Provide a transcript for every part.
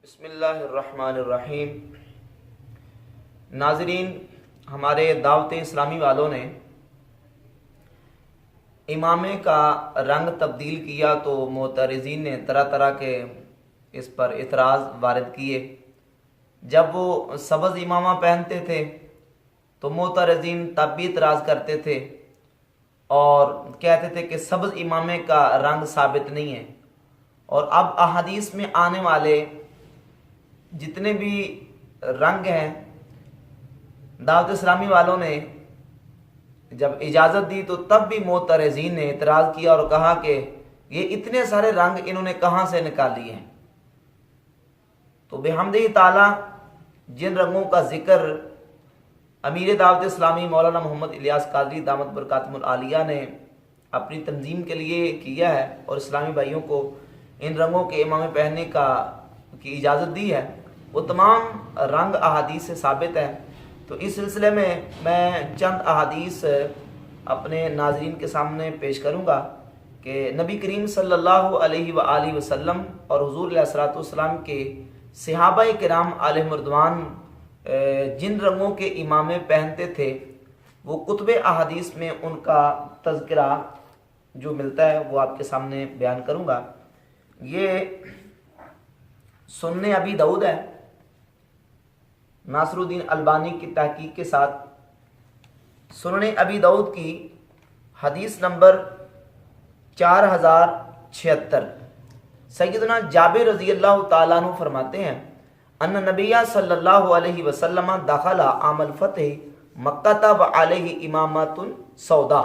बिस्मिल्लाहिर्रहमानिर्रहीम। नाज़रीन, हमारे दावत इस्लामी वालों ने इमामे का रंग तब्दील किया तो मोतरज़ीन ने तरह तरह के इस पर इतराज़ वारिद किए। जब वो सब्ज़ इमामा पहनते थे तो मोतरज़ीन तब भी इतराज़ करते थे और कहते थे कि सब्ज़ इमामे का रंग साबित नहीं है। और अब अहादीस में आने वाले जितने भी रंग हैं, दावत इस्लामी वालों ने जब इजाज़त दी तो तब भी मोतरज़ीन ने इतराज़ किया और कहा कि ये इतने सारे रंग इन्होंने कहाँ से निकाल लिए हैं। तो बिहम्दिही ताला जिन रंगों का ज़िक्र अमीर दावत इस्लामी मौलाना मोहम्मद इलियास कादरी दामत बरकातुहुल आलिया ने अपनी तंजीम के लिए किया है और इस्लामी भाइयों को इन रंगों के इमामे पहनने की इजाज़त दी है, वो तमाम रंग अहादीस से साबित है। तो इस सिलसिले में मैं चंद अहादीस अपने नाज़रीन के सामने पेश करूँगा कि नबी करीम सल्लल्लाहु अलैहि वआलिहि वसल्लम और हुज़ूर अलैहिस्सलातु वस्सलाम के सहाबाए किराम अलैहिमुर्रिदवान जिन रंगों के इमामे पहनते थे वो कुतुब अहादीस में उनका तज़किरा जो मिलता है वो आपके सामने बयान करूँगा। ये सुन्ने अबी दाऊद है, नासरुद्दीन अलबानी की तहकीक के साथ सुन्ने अबी दाऊद की हदीस नंबर 4076। सैयदना जाबिर रज़ी अल्लाह ताला अन्हु फरमाते हैं अन्न नबिया सल्लल्लाहु अलैहि वसल्लम दखला आमल फतह मक्का व अलैहि इमामतुन सौदा।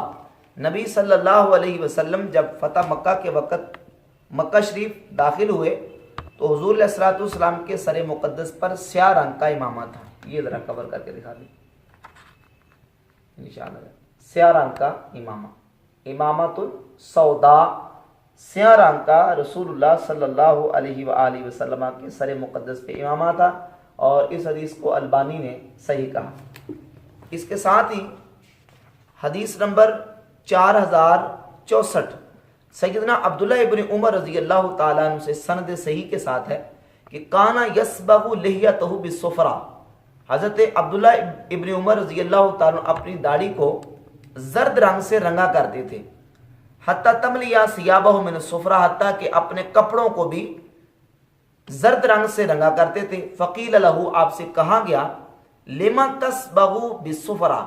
नबी सल्लल्लाहु अलैहि वसल्लम जब फतह मक्का के वक़्त मक्का शरीफ दाखिल हुए तो हुज़ूर अलैहिस्सलातु वस्सलाम के सर मुक़द्दस पर स्याह रंग का इमामा था। ये ज़रा कवर करके दिखा दी इंशाअल्लाह। स्याह रंग का इमामा, इमामतुन सौदा, स्याह रंग का रसूलुल्लाह सल्लल्लाहु अलैहि वआलिहि वसल्लम के सर मुक़द्दस पे इमामा था और इस हदीस को अलबानी ने सही कहा। इसके साथ ही हदीस नंबर 4064 सैयदना अब्दुल्लाह इब्न उमर रज़ी अल्लाह ताला अन्हु से सनद सही के साथ है कि काना यसबहु लिहियतहु बिस्सुफ़रा। हज़रत अब्दुल्लाह इब्न उमर रज़ी अल्लाह ताला अपनी दाढ़ी को जर्द रंग से रंगा करते थे। हत्ता तमलिया सियाबहु मिन सुफ़रा, हत्ता कि अपने कपड़ों को भी जर्द रंग से रंगा करते थे। फ़क़ील लहू, आपसे कहा गया लिमा तस्बहु बिस्सुफ़रा,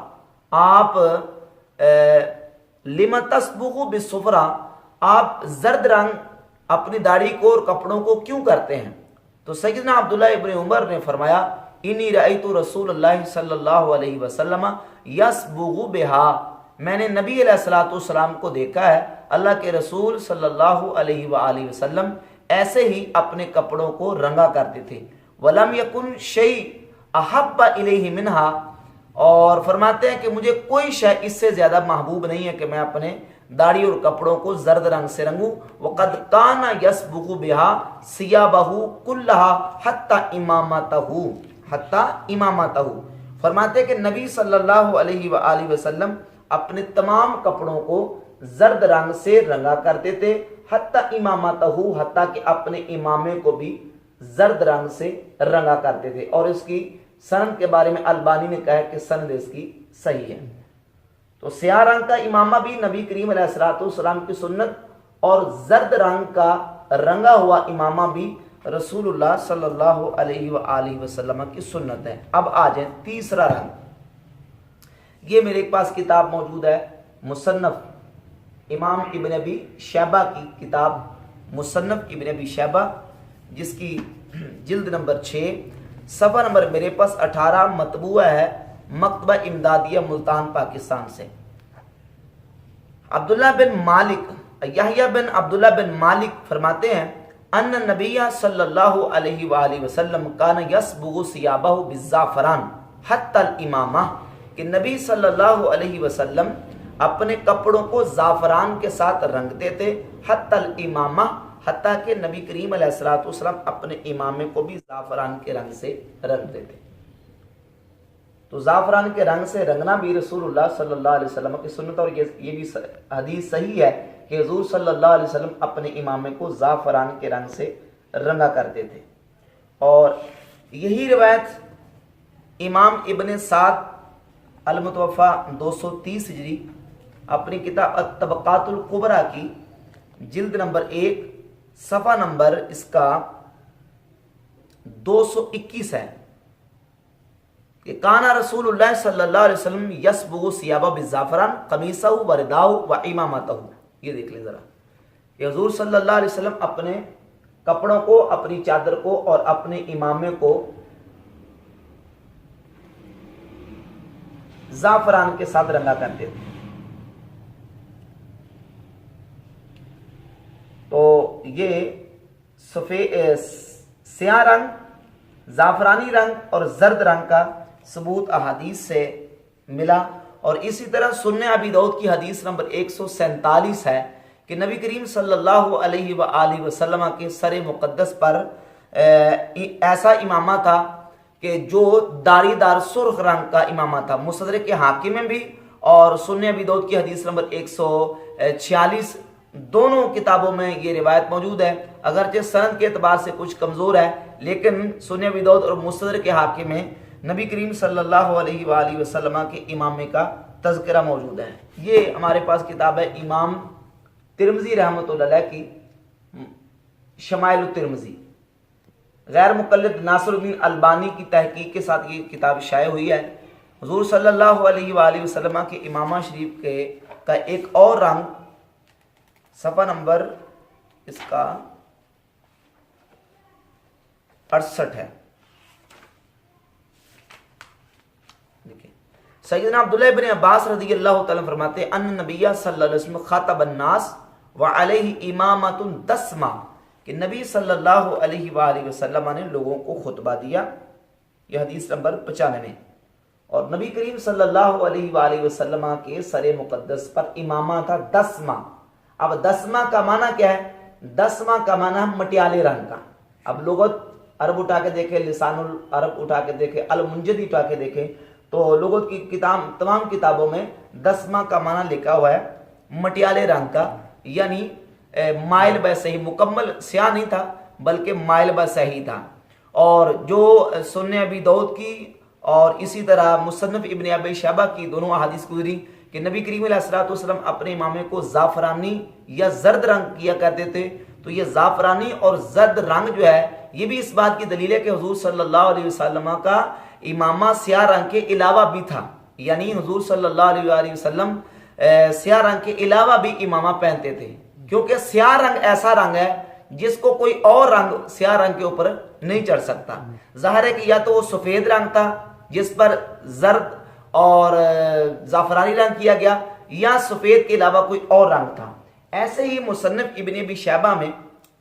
आप लिमा तस्बहु बिस्सुफ़रा, आप जर्द रंग अपनी दाढ़ी को और कपड़ों को क्यों करते हैं। तो सैयदना अब्दुल्ला इब्न उमर ने फरमाया इन्नी रअयतु रसूलुल्लाह सल्लल्लाहु अलैहि वसल्लम यसबुगु बिहा, मैंने नबी अलैहिस्सलातु वस्सलाम को देखा है, अल्लाह के रसूल सल्लल्लाहु अलैहि वआलिहि वसल्लम ऐसे ही अपने कपड़ों को रंगा करते थे। वलम यकुन शै अहब्बा इलैहि मिनहा, और फरमाते हैं कि मुझे कोई शय इससे ज़्यादा महबूब नहीं है कि मैं अपने दाढ़ी और कपड़ों को जर्द रंग से रंगूं। वक़द काना यसबुगु बिहा सियाबहु कुल्लहा हत्ता इमामतहु, हत्ता इमामतहु। फरमाते हैं कि नबी सल्लल्लाहु अलैहि वआलिहि वसल्लम अपने तमाम कपड़ों को जर्द रंग से रंगा करते थे, हत्ता इमामतहु, हत्ता कि अपने इमामे को भी जर्द रंग से रंगा करते थे। और इसकी सनद के बारे में अलबानी ने कहा कि सनद इसकी सही है। तो स्याह रंग का इमामा भी नबी करीम अलैहिस्सलातु वस्सलाम की सुन्नत और जर्द रंग का रंगा हुआ इमामा भी रसूलुल्लाह सल्लल्लाहु अलैहि वआलिहि वसल्लम की सुन्नत है। अब आ जाए तीसरा रंग। ये मेरे पास किताब मौजूद है, मुसन्नफ इमाम इब्न अबी शैबा की किताब, मुसन्नफ इब्न अबी शैबा, जिसकी जिल्द नंबर 6 सफ़ा नंबर मेरे पास 18 मतबूआ है, मकतबा इमदादिया मुल्तान पाकिस्तान से। अब्दुल्ला बिन मालिक, यहया बिन अब्दुल्ला बिन मालिक फरमाते हैं अन्न नबिया सल्लल्लाहु अलैहि वआलिहि वसल्लम कान यसबुगु सियाबहु बिज़्ज़ाफ़रान हत्तल इमामा, कि नबी सल्लल्लाहु अलैहि वसल्लम अपने कपड़ों को ज़ाफ़रान के साथ रंगते थे, हत्तल इमामा, हत्ता कि नबी करीम अलैहिस्सलातु वस्सलाम अपने इमामे को भी ज़ाफ़रान के रंग से रंगते थे। तो ज़ाफ़रान के रंग से रंगना भी रसूलुल्लाह सल्लल्लाहु अलैहि वसल्लम की सुन्नत। और ये भी हदीस सही है कि हुज़ूर सल्लल्लाहु अलैहि वसल्लम अपने इमामे को ज़ाफ़रान के रंग से रंगा करते थे। اور یہی روایت امام ابن سعد المتوفا 230 ہجری اپنی کتاب الطبقات الکبریٰ کی جلد نمبر 1 صفحہ نمبر اس کا 221 ہے کہ کانا رسول اللہ صلی اللہ علیہ وسلم یسبغ ثیابہ بالزعفران قمیصہ و رداہ و امامتہ. یہ دیکھ لیں ذرا کہ حضور صلی اللہ علیہ وسلم اپنے کپڑوں کو، اپنی چادر کو اور اپنے امامے کو زعفران کے ساتھ رنگا کرتے تھے. تو یہ سیاہ رنگ، زعفرانی رنگ اور زرد رنگ کا ثبوت احادیث سے ملا. اور اسی طرح سنن ابی داؤد کی حدیث نمبر 147 ہے کہ نبی کریم صلی اللہ علیہ وآلہ وسلم کے سر مقدس پر ایسا امامہ تھا کہ جو داڑھی دار سرخ رنگ کا امامہ تھا. مستدرک حاکم میں بھی اور سنن ابی داؤد کی حدیث نمبر 146 دونوں کتابوں میں یہ روایت موجود ہے. اگرچہ سند کے اعتبار سے کچھ کمزور ہے لیکن سنن ابی داؤد اور مستدرک حاکم میں نبی کریم صلی اللہ علیہ وآلہ وسلم کے امامے کا تذکرہ موجود ہے. یہ ہمارے پاس کتاب ہے امام ترمذی رحمۃ اللہ علیہ کی شمائل الترمذی. غیر مقلد ناصر الدین البانی کی تحقیق کے ساتھ یہ کتاب شائع ہوئی ہے. حضور صلی اللہ علیہ وآلہ وسلم کے امامہ شریف کا ایک اور رنگ صفحہ نمبر اس کا 68 ہے. سیدنا عبداللہ بن عباس رضی اللہ تعالیٰ فرماتے ہیں ان نبی صلی اللہ علیہ وسلم خاطب الناس وعلیہ امامۃ دسمہ کہ نبی صلی اللہ علیہ وآلہ وسلم نے لوگوں کو خطبہ دیا. یہ حدیث نمبر 95. اور نبی کریم صلی اللہ علیہ وآلہ وسلم کے سر مقدس پر امامہ تھا دسمہ. اب دسمہ کا معنی کیا ہے؟ دسمہ کا معنی مٹیالے رنگ کا. اب لغت عرب اٹھا کے دیکھیں، لسان العرب اٹھا کے دیکھیں، المنجد اٹھا کے دیکھیں تو لغت کی تمام کتابوں میں دسمہ کا معنی لکھا ہوا ہے مٹیالے رنگ کا، یعنی مائل بہ صحیح، مکمل سیاہ نہیں تھا بلکہ مائل بہ صحیح تھا. اور جو سنن ابی داؤد کی اور اسی طرح مصنف ابن ابی شیبہ کی دونوں احادیث گزری کہ نبی کریم علیہ الصلوۃ والسلام اپنے امامے کو زعفرانی یا زرد رنگ کیا کرتے تھے. تو یہ زعفرانی اور زرد رنگ جو ہے یہ بھی اس بات کی دلیل ہے کہ حضور صلی اللہ علیہ وسلم کا امامہ سیاہ رنگ کے علاوہ بھی تھا. یعنی حضور صلی اللہ علیہ وآلہ وسلم سیاہ رنگ کے علاوہ بھی امامہ پہنتے تھے، کیونکہ سیاہ رنگ ایسا رنگ ہے جس کو کوئی اور رنگ سیاہ رنگ کے اوپر نہیں چڑھ سکتا. ظاہر ہے کہ یا تو وہ سفید رنگ تھا جس پر زرد اور زعفرانی رنگ کیا گیا، یا سفید کے علاوہ کوئی اور رنگ تھا. ایسے ہی مصنف ابن ابی شیبہ میں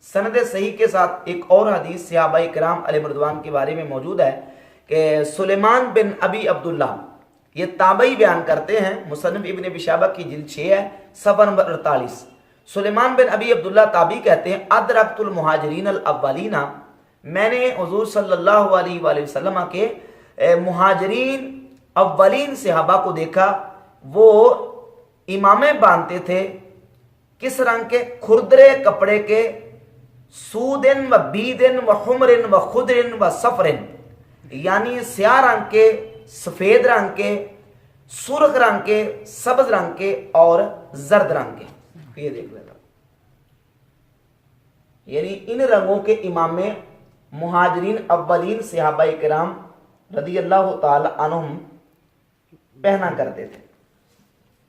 سند صحیح کے ساتھ ایک اور حدیث صحابہ کرام علیہ رضوان کے بارے میں موجود ہے کہ سلیمان بن ابی عبداللہ، یہ تابعی بیان کرتے ہیں، مصنف ابن ابی شیبہ کی جلد 6 ہے صفحہ نمبر 48. سلیمان بن ابی عبداللہ تابعی کہتے ہیں ادرکت المہاجرین الاولین، میں نے حضور صلی اللہ علیہ وآلہ وسلم کے مہاجرین اولین صحابہ کو دیکھا، وہ امامے باندھتے تھے کس رنگ کے؟ کھردرے کپڑے کے، سودن و بیدن و حمرن و خضرن و صفرن، یعنی سیاہ رنگ کے، سفید رنگ کے، سرخ رنگ کے، سبز رنگ کے اور زرد رنگ کے. یہ دیکھ لینا، یعنی ان رنگوں کے امامے مہاجرین اولین صحابہ کرام رضی اللہ تعالی عنہم پہنا کرتے تھے.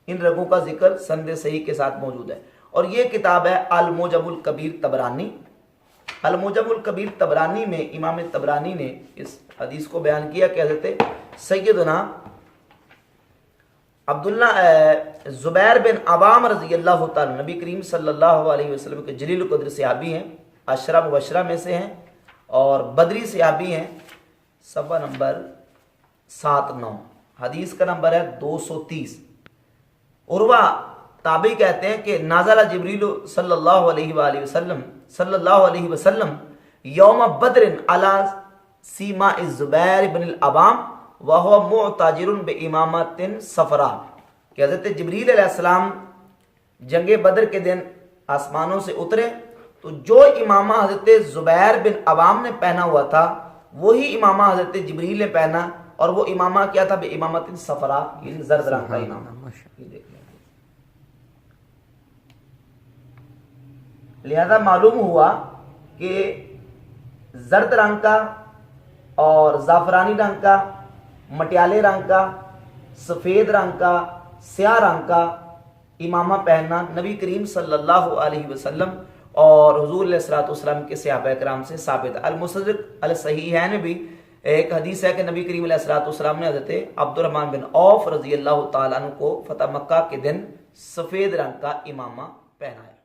ان رنگوں کا ذکر سند صحیح کے ساتھ موجود ہے. اور یہ کتاب ہے الموجم الکبیر طبرانی. الموجم الکبیر طبرانی میں امام طبرانی نے اس حدیث کو بیان کیا کہ حضرت سیدنا عبداللہ زبیر بن عوام رضی اللہ تعالی نبی کریم صلی اللہ علیہ وسلم کے جلیل القدر صحابی ہیں، عشرہ مبشرہ میں سے ہیں اور بدری صحابی ہیں. صفحہ نمبر 79، حدیث کا نمبر ہے 230. عروہ تابعی کہتے ہیں کہ نازل جبریل صلی اللہ علیہ وسلم یوم بدر علی سیما الزبیر بن العوام وهو معتاجر بامامۃ صفراء، کہ حضرت جبریل علیہ السلام جنگ بدر کے دن آسمانوں سے اترے تو جو امامہ حضرت زبیر بن عوام نے پہنا ہوا تھا وہی امامہ حضرت جبریل نے پہنا، اور وہ امامہ کیا تھا؟ بے امامت صفرا، یعنی زرد رنگ کا امامہ. یہ دیکھ لیں. لہذا معلوم ہوا کہ زرد رنگ کا اور زعفرانی رنگ کا، مٹیالے رنگ کا، سفید رنگ کا، سیاہ رنگ کا امامہ پہننا نبی کریم صلی اللہ علیہ وسلم اور حضور علیہ الصلوۃ والسلام کے صحابہ کرام سے ثابت ہے. المستدرک الصحیحین میں بھی ایک حدیث ہے کہ نبی کریم علیہ الصلوۃ والسلام نے حضرت عبد الرحمن بن عوف رضی اللہ تعالیٰ عنہ کو فتح مکہ کے دن سفید رنگ کا امامہ پہنایا.